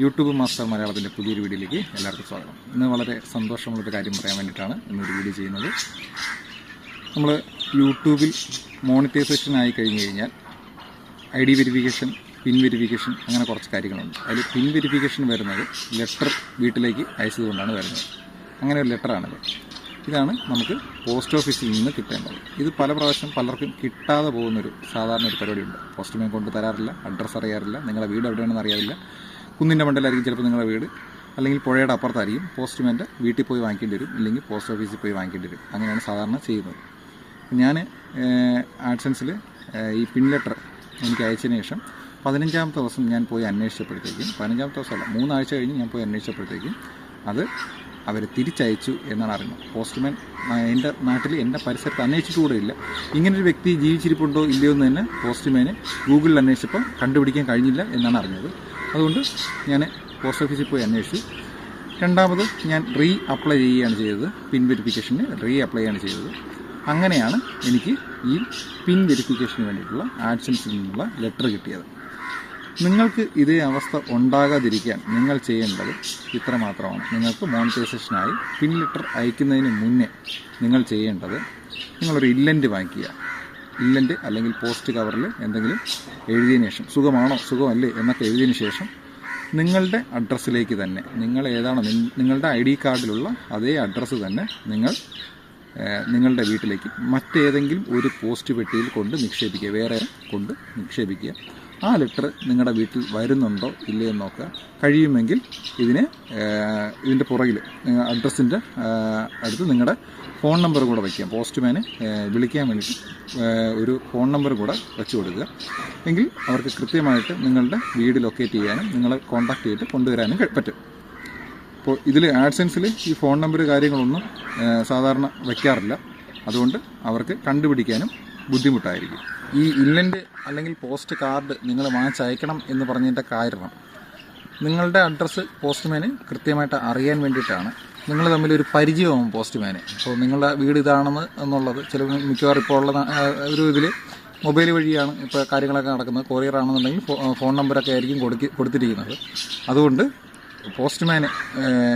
YouTube master മലയാളത്തിൻ്റെ പുതിയൊരു വീഡിയോയിലേക്ക് എല്ലാവർക്കും സ്വാഗതം. ഇന്ന് വളരെ സന്തോഷമുള്ളൊരു കാര്യം പറയാൻ വേണ്ടിയിട്ടാണ് ഇന്നൊരു വീഡിയോ ചെയ്യുന്നത്. നമ്മൾ യൂട്യൂബിൽ മോണിറ്റൈസേഷൻ ആയി കഴിഞ്ഞ് കഴിഞ്ഞാൽ ID വെരിഫിക്കേഷൻ, പിൻ വെരിഫിക്കേഷൻ, അങ്ങനെ കുറച്ച് കാര്യങ്ങളുണ്ട്. അതിൽ പിൻ വെരിഫിക്കേഷൻ വരുന്നത് ലെറ്റർ വീട്ടിലേക്ക് അയച്ചതുകൊണ്ടാണ് വരുന്നത്. അങ്ങനെ ഒരു ലെറ്ററാണിത്. ഇതാണ് നമുക്ക് പോസ്റ്റ് ഓഫീസിൽ നിന്ന് കിട്ടേണ്ടത്. ഇത് പല പ്രാവശ്യം പലർക്കും കിട്ടാതെ പോകുന്നൊരു സാധാരണ ഒരു പരിപാടിയുണ്ട്. പോസ്റ്റ്മാൻ കൊണ്ട് തരാറില്ല, അഡ്രസ്സ് അറിയാറില്ല, നിങ്ങളുടെ വീട് എവിടെയാണെന്ന് അറിയാറില്ല. കുന്നിൻ്റെ മണ്ടലായിരിക്കും ചിലപ്പോൾ നിങ്ങളുടെ വീട്, അല്ലെങ്കിൽ പുഴയുടെ അപ്പുറത്തായിരിക്കും. പോസ്റ്റ്മാൻ്റെ വീട്ടിൽ പോയി വാങ്ങിക്കേണ്ടി വരും, ഇല്ലെങ്കിൽ പോസ്റ്റ് ഓഫീസിൽ പോയി വാങ്ങിക്കേണ്ടി വരും. അങ്ങനെയാണ് സാധാരണ ചെയ്യുന്നത്. ഞാൻ ആഡ്സൻസിൽ ഈ പിൻ ലെറ്റർ എനിക്ക് അയച്ചതിന് ശേഷം 15ാമത്തെ ദിവസം ഞാൻ പോയി അന്വേഷിച്ചപ്പോഴത്തേക്കും, 15ാമത്തെ ദിവസമല്ല, 3 ആഴ്ച കഴിഞ്ഞ് ഞാൻ പോയി അന്വേഷിച്ചപ്പോഴത്തേക്കും അത് അവർ തിരിച്ചയച്ചു എന്നാണ് അറിഞ്ഞത്. പോസ്റ്റ്മാൻ എൻ്റെ നാട്ടിൽ, എൻ്റെ പരിസരത്ത് അന്വേഷിച്ചുകൂടെ ഇല്ല. ഇങ്ങനൊരു വ്യക്തി ജീവിച്ചിരിപ്പുണ്ടോ ഇല്ലയോ എന്ന് തന്നെ പോസ്റ്റ്മാന് ഗൂഗിളിൽ അന്വേഷിച്ചപ്പോൾ കണ്ടുപിടിക്കാൻ കഴിഞ്ഞില്ല എന്നാണ് അറിഞ്ഞത്. അതുകൊണ്ട് ഞാൻ പോസ്റ്റ് ഓഫീസിൽ പോയി അന്വേഷിച്ചു. രണ്ടാമത് ഞാൻ അപ്ലൈ ചെയ്യുകയാണ് ചെയ്തത്. പിൻ വെരിഫിക്കേഷന് അപ്ലൈ ആണ് ചെയ്തത്. അങ്ങനെയാണ് എനിക്ക് ഈ പിൻ വെരിഫിക്കേഷന് വേണ്ടിയിട്ടുള്ള ആഡ്സൻസിൽ നിന്നുള്ള ലെറ്റർ കിട്ടിയത്. നിങ്ങൾക്ക് ഇതേ അവസ്ഥ ഉണ്ടാകാതിരിക്കാൻ നിങ്ങൾ ചെയ്യേണ്ടത് ഇത്ര മാത്രമാണ്. നിങ്ങൾക്ക് മോണിറ്റൈസേഷനായി പിൻ ലെറ്റർ അയക്കുന്നതിന് മുന്നേ നിങ്ങൾ ചെയ്യേണ്ടത്, നിങ്ങളൊരു ഇല്ലൻ്റ് വാങ്ങിക്കുക. ഇല്ലൻ്റ് അല്ലെങ്കിൽ പോസ്റ്റ് കവറിൽ എന്തെങ്കിലും എഴുതിയതിന് ശേഷം, സുഖമാണോ സുഖമല്ലേ എന്നൊക്കെ എഴുതിയതിന് ശേഷം നിങ്ങളുടെ അഡ്രസ്സിലേക്ക് തന്നെ, നിങ്ങൾ ഏതാണോ നിങ്ങളുടെ ID കാർഡിലുള്ള അതേ അഡ്രസ്സ് തന്നെ നിങ്ങൾ നിങ്ങളുടെ വീട്ടിലേക്ക് മറ്റേതെങ്കിലും ഒരു പോസ്റ്റ് പെട്ടിയിൽ കൊണ്ട് നിക്ഷേപിക്കുക, വേറെ കൊണ്ട് നിക്ഷേപിക്കുക. ആ ലെറ്റർ നിങ്ങളുടെ വീട്ടിൽ വരുന്നുണ്ടോ ഇല്ലേ എന്ന് നോക്കുക. കഴിയുമെങ്കിൽ ഇതിൻ്റെ പുറകിൽ അഡ്രസ്സിൻ്റെ അടുത്ത് നിങ്ങളുടെ ഫോൺ നമ്പർ കൂടെ വയ്ക്കാം. പോസ്റ്റ്മാനെ വിളിക്കാൻ വേണ്ടിയിട്ട് ഒരു ഫോൺ നമ്പർ കൂടെ വെച്ച് കൊടുക്കുക. എങ്കിൽ അവർക്ക് കൃത്യമായിട്ട് നിങ്ങളുടെ വീട് ലൊക്കേറ്റ് ചെയ്യാനും നിങ്ങളെ കോൺടാക്റ്റ് ചെയ്തിട്ട് കൊണ്ടുവരാനും പറ്റും. അപ്പോൾ ഇതിൽ ആഡ്സൻസിൽ ഈ ഫോൺ നമ്പർ കാര്യങ്ങളൊന്നും സാധാരണ വയ്ക്കാറില്ല. അതുകൊണ്ട് അവർക്ക് കണ്ടുപിടിക്കാനും ബുദ്ധിമുട്ടായിരിക്കും. ഈ ഇല്ലൻ്റ് അല്ലെങ്കിൽ പോസ്റ്റ് കാർഡ് നിങ്ങൾ വാങ്ങിച്ചയക്കണം എന്ന് പറഞ്ഞതിൻ്റെ കാരണം, നിങ്ങളുടെ അഡ്രസ്സ് പോസ്റ്റ്മാന് കൃത്യമായിട്ട് അറിയാൻ വേണ്ടിയിട്ടാണ്. നിങ്ങൾ തമ്മിലൊരു പരിചയമാവും പോസ്റ്റ്മാന്. അപ്പോൾ നിങ്ങളുടെ വീട് ഇതാണെന്ന് എന്നുള്ളത് മിക്കവാറും ഇപ്പോൾ ഉള്ള ഒരു ഇതിൽ മൊബൈൽ വഴിയാണ് ഇപ്പോൾ കാര്യങ്ങളൊക്കെ നടക്കുന്നത്. കൊറിയർ ആണെന്നുണ്ടെങ്കിൽ ഫോൺ നമ്പറൊക്കെ ആയിരിക്കും കൊടുത്തിരിക്കുന്നത്. അതുകൊണ്ട് പോസ്റ്റ്മാന്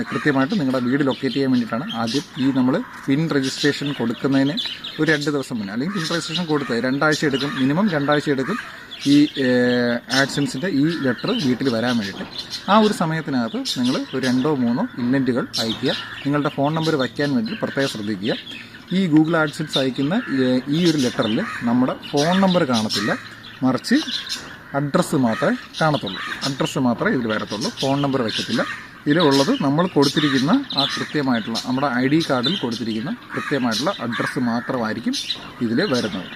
കൃത്യമായിട്ട് നിങ്ങളുടെ വീട് ലൊക്കേറ്റ് ചെയ്യാൻ വേണ്ടിയിട്ടാണ് ആദ്യം നമ്മൾ പിൻ രജിസ്ട്രേഷൻ കൊടുക്കുന്നതിന് ഒരു 2 ദിവസം മുന്നേ, അല്ലെങ്കിൽ പിൻ രജിസ്ട്രേഷൻ കൊടുത്ത് 2 ആഴ്ച എടുക്കും, മിനിമം 2 ആഴ്ച എടുക്കും ഈ ആഡ്സൻസിൻ്റെ ഈ ലെറ്റർ വീട്ടിൽ വരാൻ വേണ്ടിയിട്ട്. ആ ഒരു സമയത്തിനകത്ത് നിങ്ങൾ ഒരു 2 or 3 ഇല്ലൻ്റുകൾ അയക്കുക. നിങ്ങളുടെ ഫോൺ നമ്പർ വയ്ക്കാൻ വേണ്ടി പ്രത്യേകം ശ്രദ്ധിക്കുക. ഈ ഗൂഗിൾ ആഡ്സൻസ് അയക്കുന്ന ഈ ഒരു ലെറ്ററിൽ നമ്മുടെ ഫോൺ നമ്പർ കാണത്തില്ല, മറിച്ച് അഡ്രസ്സ് മാത്രമേ കാണത്തുള്ളൂ. അഡ്രസ്സ് മാത്രമേ ഇതിൽ വരത്തുള്ളൂ, ഫോൺ നമ്പർ വയ്ക്കത്തില്ല. ഇതിലുള്ളത് നമ്മൾ കൊടുത്തിരിക്കുന്ന ആ കൃത്യമായിട്ടുള്ള, നമ്മുടെ ID കാർഡിൽ കൊടുത്തിരിക്കുന്ന കൃത്യമായിട്ടുള്ള അഡ്രസ്സ് മാത്രമായിരിക്കും ഇതിൽ വരുന്നത്.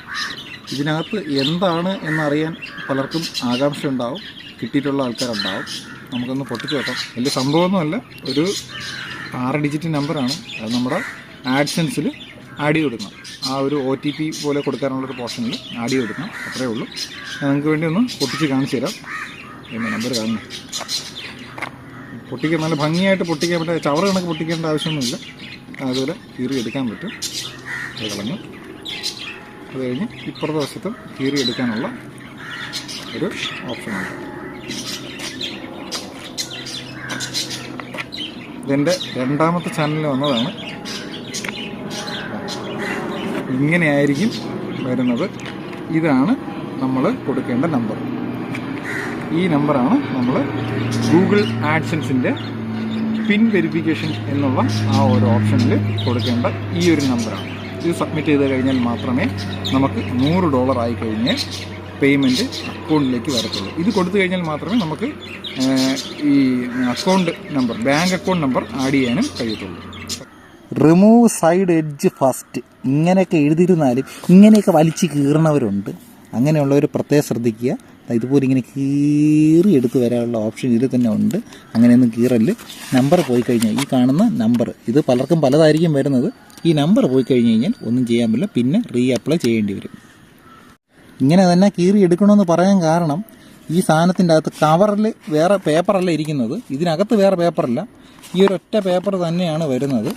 ഇതിനകത്ത് എന്താണ് എന്നറിയാൻ പലർക്കും ആകാംക്ഷ ഉണ്ടാവും, കിട്ടിയിട്ടുള്ള ആൾക്കാരുണ്ടാവും. നമുക്കൊന്ന് പൊട്ടിച്ച് വെക്കാം. വലിയ സംഭവമൊന്നുമല്ല, ഒരു 6 ഡിജിറ്റ് നമ്പറാണ്. അത് നമ്മുടെ ആഡ്സൻസിൽ ആഡ് ചെയ്ത് കൊടുക്കണം. ആ ഒരു OTP പോലെ കൊടുക്കാനുള്ളൊരു പോർഷനിൽ ആഡ് ചെയ്ത് കൊടുക്കണം. അത്രയേ ഉള്ളൂ. ഞാൻ നിങ്ങൾക്ക് വേണ്ടി ഒന്ന് പൊട്ടിച്ച് കാണിച്ചു തരാം. എന്ന നമ്പർ കാണുന്നു. പൊട്ടിക്കാൻ നല്ല ഭംഗിയായിട്ട് പൊട്ടിക്കാൻ പറ്റും. ചവറ് കണക്ക് പൊട്ടിക്കേണ്ട ആവശ്യമൊന്നുമില്ല. അതുപോലെ കീറി എടുക്കാൻ പറ്റും. അത് കളഞ്ഞു. അത് കഴിഞ്ഞ് ഇപ്പുറത്തെ വശത്തും കീറി എടുക്കാനുള്ള ഒരു ഓപ്ഷനുണ്ട്. ഇതെൻ്റെ 2ാമത്തെ ചാനലിൽ വന്നതാണ്. ഇങ്ങനെയായിരിക്കും വരുന്നത്. ഇതാണ് നമ്മൾ കൊടുക്കേണ്ട നമ്പർ. ഈ നമ്പറാണ് നമ്മൾ ഗൂഗിൾ ആഡ്സൻസിൻ്റെ പിൻ വെരിഫിക്കേഷൻ എന്നുള്ള ആ ഒരു ഓപ്ഷനിൽ കൊടുക്കേണ്ട ഈ ഒരു നമ്പറാണ്. ഇത് സബ്മിറ്റ് ചെയ്ത് കഴിഞ്ഞാൽ മാത്രമേ നമുക്ക് $100 ആയി കഴിഞ്ഞ് പേയ്മെൻറ്റ് അക്കൗണ്ടിലേക്ക് വരത്തുള്ളൂ. ഇത് കൊടുത്തു കഴിഞ്ഞാൽ മാത്രമേ നമുക്ക് ഈ account number, bank account number add ചെയ്യാനും കഴിയത്തുള്ളൂ. റിമൂവ് സൈഡ് എഡ്ജ് ഫസ്റ്റ്, ഇങ്ങനെയൊക്കെ എഴുതിയിരുന്നാലും ഇങ്ങനെയൊക്കെ വലിച്ച് കീറണവരുണ്ട്. അങ്ങനെയുള്ളവർ പ്രത്യേകം ശ്രദ്ധിക്കുക. ഇതുപോലെ ഇങ്ങനെ കീറി എടുത്ത് വരാനുള്ള ഓപ്ഷൻ ഇതിൽ തന്നെ ഉണ്ട്. അങ്ങനെയൊന്നും കീറല്. നമ്പർ പോയി കഴിഞ്ഞാൽ, ഈ കാണുന്ന നമ്പർ, ഇത് പലർക്കും പലതായിരിക്കും വരുന്നത്. ഈ നമ്പർ പോയി കഴിഞ്ഞ് കഴിഞ്ഞാൽ ഒന്നും ചെയ്യാൻ പറ്റില്ല, പിന്നെ അപ്ലൈ ചെയ്യേണ്ടി വരും. ഇങ്ങനെ തന്നെ കീറി എടുക്കണമെന്ന് പറയാൻ കാരണം, ഈ സാധനത്തിൻ്റെ അകത്ത് കവറിൽ വേറെ പേപ്പറല്ല ഇരിക്കുന്നത്, ഇതിനകത്ത് വേറെ പേപ്പറല്ല, ഈ ഒരു ഒറ്റ പേപ്പർ തന്നെയാണ് വരുന്നത്.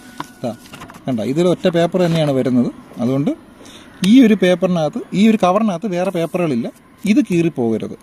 കണ്ട, ഇതിലൊറ്റ പേപ്പർ തന്നെയാണ് വരുന്നത്. അതുകൊണ്ട് ഈ ഒരു പേപ്പറിനകത്ത്, ഈ ഒരു കവറിനകത്ത് വേറെ പേപ്പറുകളില്ല. ഇത് കീറിപ്പോകരുത്.